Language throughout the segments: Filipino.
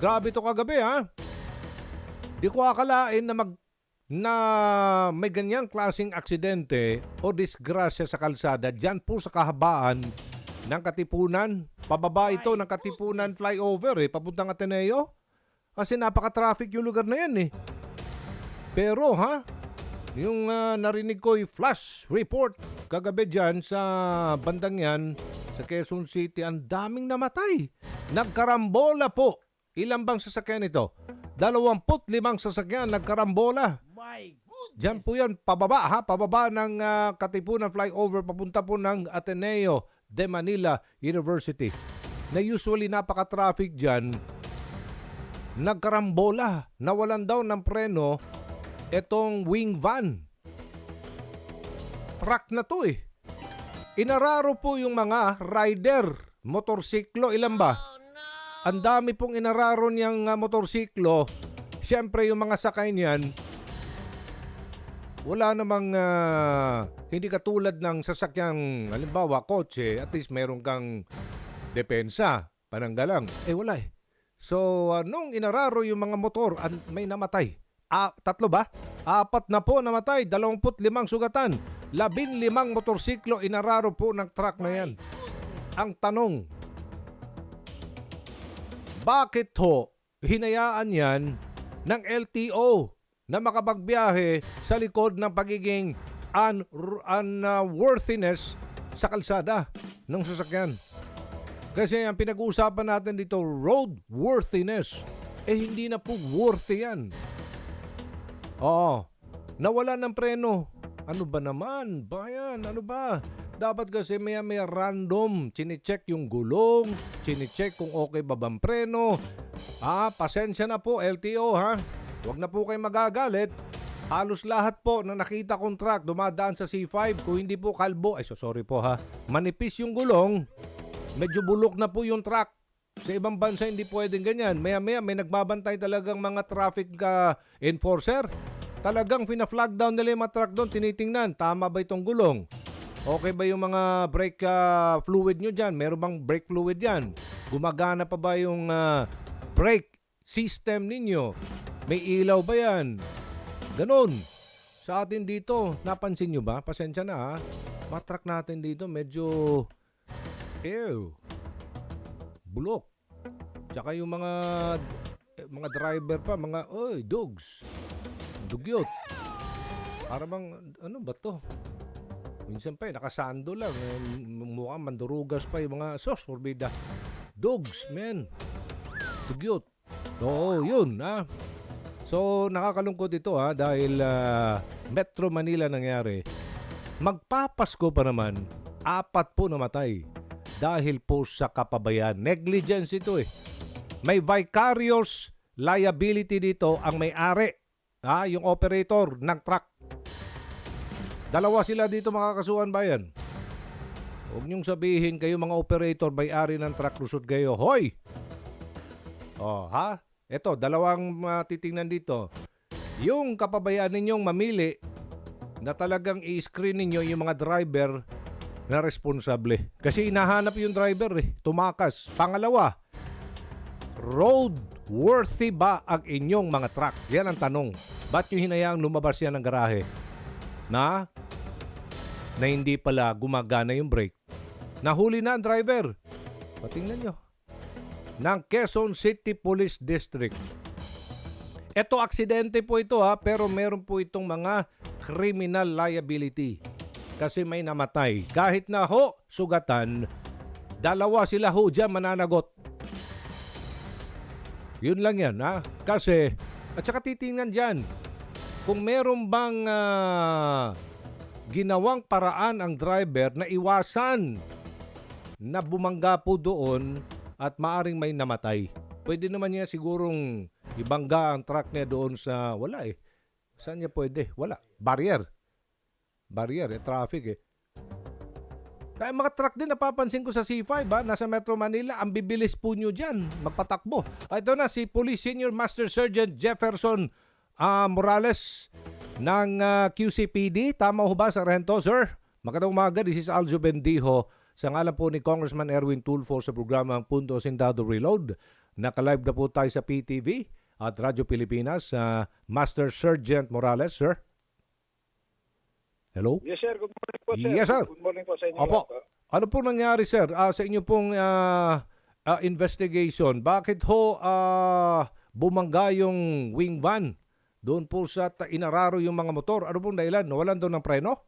Grabe to kagabi ha. Di ko akalain na may ganyang klaseng aksidente o disgrasya sa kalsada dyan po sa kahabaan ng Katipunan. Pababa ito ng Katipunan flyover papuntang Ateneo. Kasi napaka-traffic yung lugar na yan Pero yung narinig ko flash report kagabi dyan sa bandang yan sa Quezon City, ang daming namatay. Nagkarambola po. Ilan bang sasakyan ito? 25 sasakyan nagkarambola. My goodness! Diyan po yan, pababa ng Katipunan flyover, papunta po ng Ateneo de Manila University. Na usually napaka-traffic dyan, nagkarambola. Nawalan daw ng preno itong wing van. Truck na to Inararo po yung mga rider, motorsiklo, ilan ba? Ang dami pong inararo niyang motorsiklo. Siyempre yung mga sakay niyan, wala namang hindi katulad ng sasakyang halimbawa kotse, at least meron kang depensa, pananggalang. Wala So nung inararo yung mga motor, may namatay. 3 ba? 4 na po namatay, 25 sugatan. 15 motorsiklo inararo po ng truck na yan. Ang tanong, bakit hinayaan yan ng LTO na makapagbiyahe sa likod ng pagiging unworthiness sa kalsada ng sasakyan? Kasi ang pinag-uusapan natin dito, roadworthiness. Hindi na po worthy yan. Nawala ng preno. Ano ba naman? Bayan, ano ba? Dapat kasi may random. Chine-check yung gulong, chine-check kung okay ba bang preno. Pasensya na po LTO Huwag na po kayo magagalit. Halos lahat po na nakita kong truck dumadaan sa C5, kung hindi po kalbo, sorry po manipis yung gulong, medyo bulok na po yung truck. Sa ibang bansa hindi pwedeng ganyan. Maya-maya may nagbabantay talagang mga traffic enforcer. Talagang fina-flag down nila yung mga truck doon, tinitingnan, tama ba itong gulong? Okay ba yung mga brake fluid nyo dyan? Meron bang brake fluid yan? Gumagana pa ba yung brake system ninyo? May ilaw ba yan? Ganon. Sa atin dito, napansin nyo ba? Pasensya na mga truck natin dito medyo bulok. Tsaka yung mga driver pa, mga dogs. Dugyot. Para bang, ano ba to? Minsan pa nakasando lang. Mukhang mandurugas pa yung mga forbida. Dogs, man. Dugyot. Oo, yun, So, nakakalungkot ito, dahil Metro Manila nangyari. Magpapasko pa naman, 4 po namatay. Dahil po sa kapabayaan. Negligence ito May vicarious liability dito ang may-ari. Yung operator ng truck. 2 sila dito makakasuhan ba yan? Huwag niyong sabihin kayo mga operator, may-ari ng truck, lusot kayo. Hoy! Ito, 2 titingnan dito. Yung kapabayaan ninyong mamili na talagang i-screen ninyo yung mga driver na responsable. Kasi hinahanap yung driver tumakas. Pangalawa, roadworthy ba ang inyong mga truck? Yan ang tanong. Ba't yung hinayaang lumabas yan ng garahe? Na hindi pala gumagana yung brake. Nahuli na ang driver. Patingnan nyo. Ng Quezon City Police District. Ito, aksidente po ito pero meron po itong mga criminal liability. Kasi may namatay. Kahit na sugatan, 2 sila dyan mananagot. Yun lang yan Kasi, at saka titingnan dyan, kung meron bang ginawang paraan ang driver na iwasan na bumangga po doon at maaring may namatay. Pwede naman niya sigurong ibangga ang truck niya doon sa wala Saan niya pwede? Wala. Barrier, traffic Kaya mga truck din napapansin ko sa C5 nasa Metro Manila, ang bibilis po nyo dyan magpatakbo. Ito na si Police Senior Master Sergeant Jefferson Morales ng QCPD. Tama ho ba, Sargento, sir? Magandang umaga, this is Aljo Bendijo. Sa ngalan po ni Congressman Erwin Tulfo sa programang Punto Sindado Reload. Naka-live na po tayo sa PTV at Radyo Pilipinas. Master Sergeant Morales, sir. Hello? Yes, sir. Good morning po, sir. Yes, sir. Good morning po sa inyo. Opo. lahat, po. Ano po nangyari, sir, sa inyo pong investigation? Bakit ho bumangga yung wing van doon po sa inararo yung mga motor? Ano pong dahilan? Nawalan doon ng preno?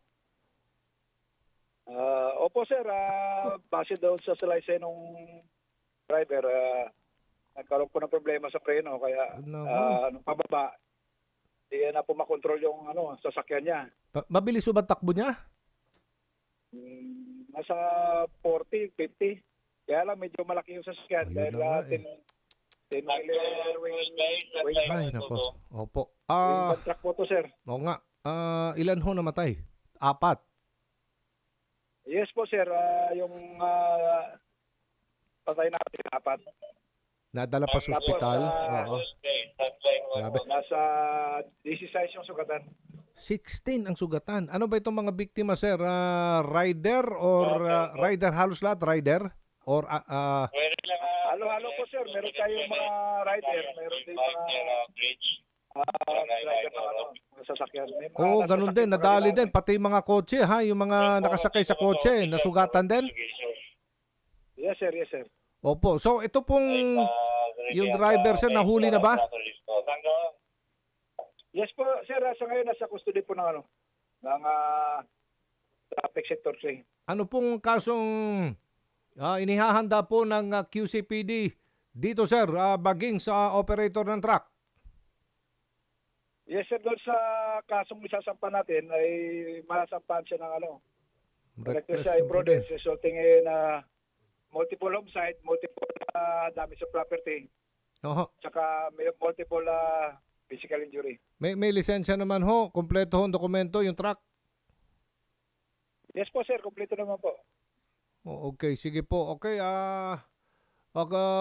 Opo, sir. Base doon sa salaysay ng driver, nagkaroon po ng problema sa preno. Kaya nung pababa, di na po makontrol yung sasakyan niya. Mabilis ba takbo niya? Nasa 40, 50. Kaya lang medyo malaki yung sasakyan. Ayun Dahil na nga, Ay, nako. Opo. wing truck po to, sir. Oo nga. Ilan ho namatay? 4. Yes po, sir. Yung patay natin, 4. Nadala pa sa ospital. Oo. Grabe. Nasa 16 yung sugatan. 16 ang sugatan. Ano ba itong mga biktima, sir? Rider or rider? Halos lahat rider? Or Halo-halo po, sir. Meron tayong mga rider. Meron din mga rider na mga sasakyan. May mga Oo, ganun din. nasasakyan Nadali pa din. rin Pati yung mga kotse, ha? Yung mga nakasakay sa kotse, nasugatan din? namin. Yes, sir. Yes, sir. Opo. So, ito pong yung driver, sir, nahuli na ba? Yes po, sir. Sa ngayon, nasa custody po ng ng traffic sector 3. Ano pong kasong inihahanda po ng QCPD dito, sir, baging sa operator ng truck? Yes, sir. Doon sa kasong isasampa natin ay masampahan siya ng reckless imprudence resulting in multiple homicide, multiple damage to property, Oho. tsaka may multiple physical injury. May lisensya naman ho, kompleto ho ang dokumento yung truck. Yes po, sir. Kompleto naman po. Okay, sige po. Okay,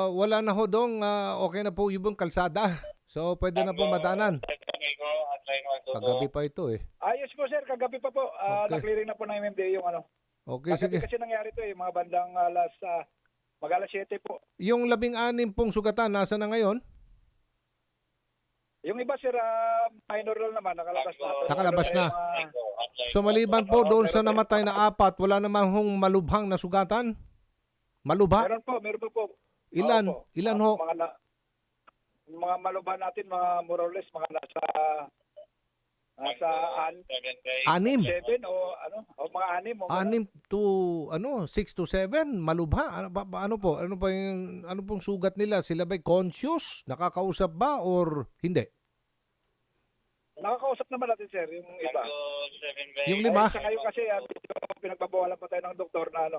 wala na ho dong, okay na po yung kalsada. So, pwede na po madanan. Kagabi pa ito eh. Yes po, sir. Kagabi pa po. Okay. Na-clearing na po ng MMDA yung Okay, Kagabi sige. kasi nangyari ito mga bandang mag-alas 7 po. Yung 16 pong sugatan, nasa na ngayon? Yung iba, sir, minor lang naman. Nakalabas na. Nakalabas na. So, maliban po doon sa namatay na 4, wala namang hong malubhang na sugatan? Malubha? Meron po. Ilan? Opo. Ilan ho? Mga malubha natin, mga more or less, mga nasa 6? 7 o mga 6. 6 to 6 to 7 malubha. Ano pong sugat nila? Sila ba'y conscious? Nakakausap ba or hindi? Nakakausap naman natin, sir, yung iba. Yung 5? Sa ngayon kasi, pinagbabawalan pa tayo ng doktor na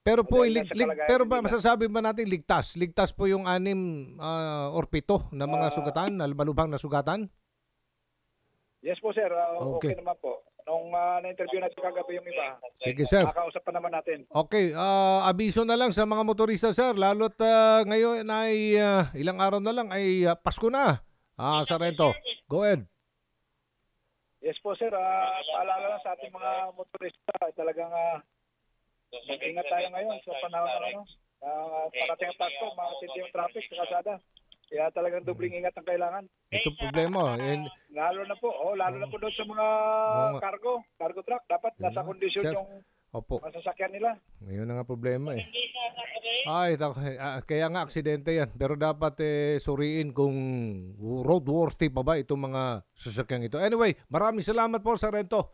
Pero po Dahil nasa kalagayan pero ba nila. masasabi ba natin ligtas? Ligtas po yung 6 or 7 na mga sugatan, na malubhang na sugatan? Yes po, sir. Okay. Okay naman po. Nung na-interview natin kagabi yung iba, Sige, sir. nakakausap pa naman natin. Okay, abiso na lang sa mga motorista, sir. Lalo't ngayon ay ilang araw na lang ay Pasko na. Sarento. Go ahead. Yes po, sir. Paalala lang sa ating mga motorista, talagang mag-ingat tayo ngayon sa panahon ng parating ang Pasko, makasindi yung traffic sa kalsada. Kaya talagang dobling ingat ang kailangan. Ito problema. Lalo na po doon sa mga cargo truck. Dapat nasa kondisyon Sir. yung Opo. masasakyan nila. Ngayon na nga problema eh. Kaya nga aksidente yan. Pero dapat suriin kung roadworthy pa ba itong mga sasakyang ito. Anyway, maraming salamat po, Sarento.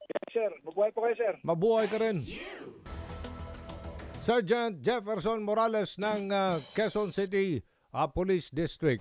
Yes, sir. Mabuhay po kayo, sir. Mabuhay ka rin. Sergeant Jefferson Morales ng Quezon City Police District.